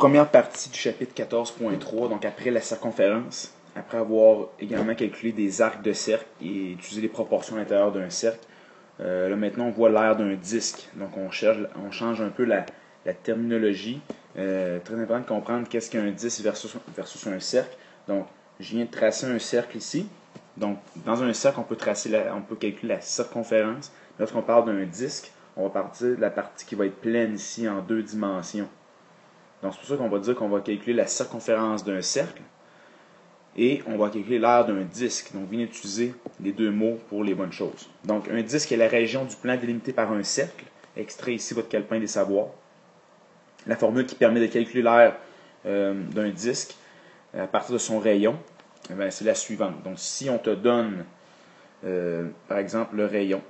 Première partie du chapitre 14.3, donc après la circonférence, après avoir également calculé des arcs de cercle et utilisé les proportions à l'intérieur d'un cercle, là maintenant on voit l'aire d'un disque. Donc on change un peu la terminologie. Très important de comprendre qu'est-ce qu'un disque versus un cercle. Donc je viens de tracer un cercle ici. Donc dans un cercle, on peut calculer la circonférence. Lorsqu'on parle d'un disque, on va partir de la partie qui va être pleine ici en 2 dimensions. Donc, c'est pour ça qu'on va dire qu'on va calculer la circonférence d'un cercle et on va calculer l'aire d'un disque. Donc, bien utiliser les deux mots pour les bonnes choses. Donc, un disque est la région du plan délimitée par un cercle. Extrait ici votre calepin des savoirs. La formule qui permet de calculer l'aire d'un disque à partir de son rayon, c'est la suivante. Donc, si on te donne, par exemple, le rayon,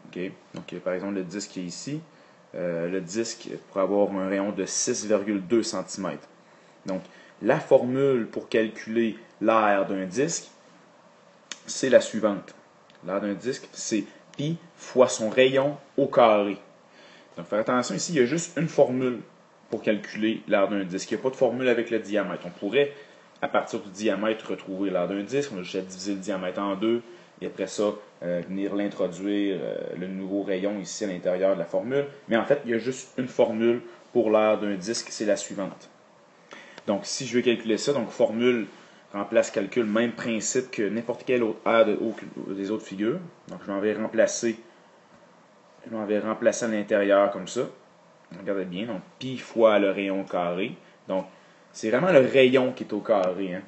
okay? Donc, par exemple, le disque qui est ici, le disque pourrait avoir un rayon de 6,2 cm. Donc, la formule pour calculer l'aire d'un disque, c'est la suivante. L'aire d'un disque, c'est pi fois son rayon au carré. Donc, faire attention ici, il y a juste une formule pour calculer l'aire d'un disque. Il n'y a pas de formule avec le diamètre. On pourrait, à partir du diamètre, retrouver l'aire d'un disque. On a juste à diviser le diamètre en deux. Et après ça, venir l'introduire, le nouveau rayon ici à l'intérieur de la formule. Mais en fait, il y a juste une formule pour l'aire d'un disque, c'est la suivante. Donc, si je veux calculer ça, donc formule remplace calcul, même principe que n'importe quelle autre aire des autres figures. Donc, je m'en vais remplacer à l'intérieur comme ça. Regardez bien, donc pi fois le rayon carré. Donc, c'est vraiment le rayon qui est au carré, hein.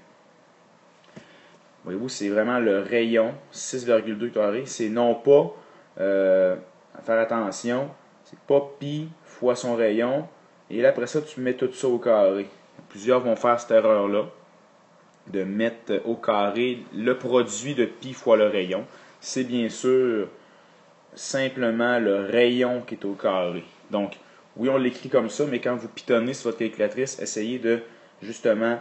Voyez-vous, c'est vraiment le rayon, 6,2 carré. C'est non pas, à faire attention, c'est pas pi fois son rayon. Et là, après ça, tu mets tout ça au carré. Plusieurs vont faire cette erreur-là, de mettre au carré le produit de pi fois le rayon. C'est bien sûr simplement le rayon qui est au carré. Donc, oui, on l'écrit comme ça, mais quand vous pitonnez sur votre calculatrice, essayez de, justement,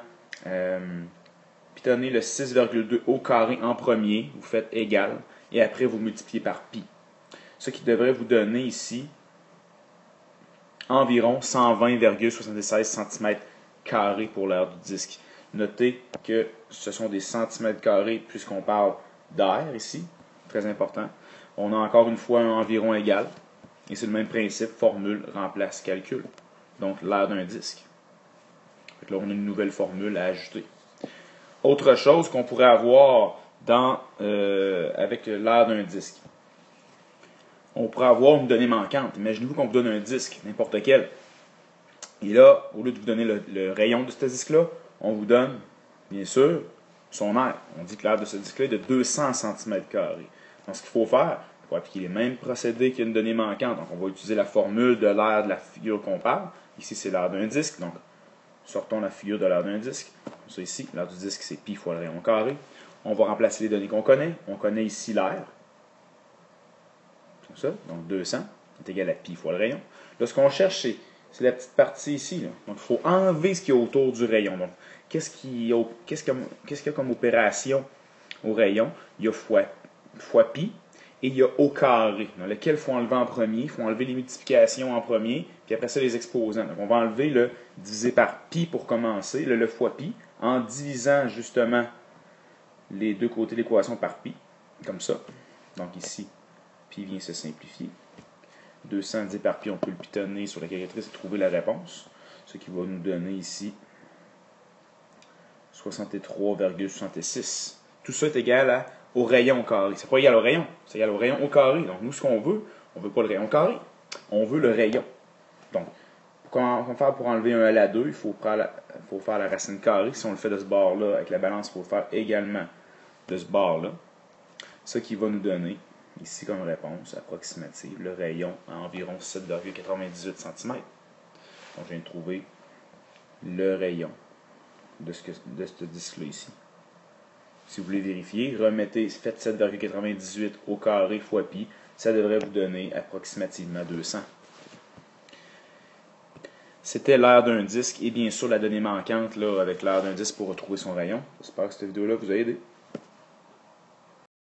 pitonner le 6,2 au carré en premier, vous faites égal, et après vous multipliez par pi. Ce qui devrait vous donner ici environ 120,76 cm² pour l'aire du disque. Notez que ce sont des centimètres carrés puisqu'on parle d'air ici, très important. On a encore une fois un environ égal, et c'est le même principe, formule remplace calcul. Donc l'aire d'un disque. Donc là, on a une nouvelle formule à ajouter. Autre chose qu'on pourrait avoir avec l'aire d'un disque. On pourrait avoir une donnée manquante. Imaginez-vous qu'on vous donne un disque, n'importe quel. Et là, au lieu de vous donner le rayon de ce disque-là, on vous donne, bien sûr, son aire. On dit que l'aire de ce disque-là est de 200 cm². Donc, ce qu'il faut faire, il faut appliquer les mêmes procédés qu'une donnée manquante. Donc, on va utiliser la formule de l'aire de la figure qu'on parle. Ici, c'est l'aire d'un disque. Donc, sortons la figure de l'aire d'un disque. Comme ça ici, l'aire du disque, c'est pi fois le rayon carré. On va remplacer les données qu'on connaît. On connaît ici l'aire. Comme ça. Donc 200 est égal à pi fois le rayon. Là, ce qu'on cherche, c'est la petite partie ici, là. Donc, il faut enlever ce qu'il y a autour du rayon. Donc, qu'est-ce qu'il y a comme opération au rayon? Il y a fois pi. Et il y a au carré, dans lequel il faut enlever en premier. Il faut enlever les multiplications en premier, puis après ça, les exposants. Donc, on va enlever le divisé par pi pour commencer, le fois pi, en divisant justement les deux côtés de l'équation par pi, comme ça. Donc ici, pi vient se simplifier. 200 divisé par pi, on peut le pitonner sur la calculatrice et trouver la réponse. Ce qui va nous donner ici 63,66. Tout ça est égal au rayon au carré. C'est pas égal au rayon, c'est égal au rayon au carré. Donc, nous, ce qu'on veut, on ne veut pas le rayon carré, on veut le rayon. Donc, comment on va faire pour enlever un L à 2? Il faut faire la racine carrée. Si on le fait de ce bord-là, avec la balance, il faut le faire également de ce bord-là. Ce qui va nous donner, ici comme réponse approximative, le rayon à environ 7,98 cm. Donc, je viens de trouver le rayon de ce disque-là ici. Si vous voulez vérifier, faites 7,98 au carré fois pi, ça devrait vous donner approximativement 200. C'était l'aire d'un disque et bien sûr la donnée manquante là, avec l'aire d'un disque pour retrouver son rayon. J'espère que cette vidéo-là vous a aidé.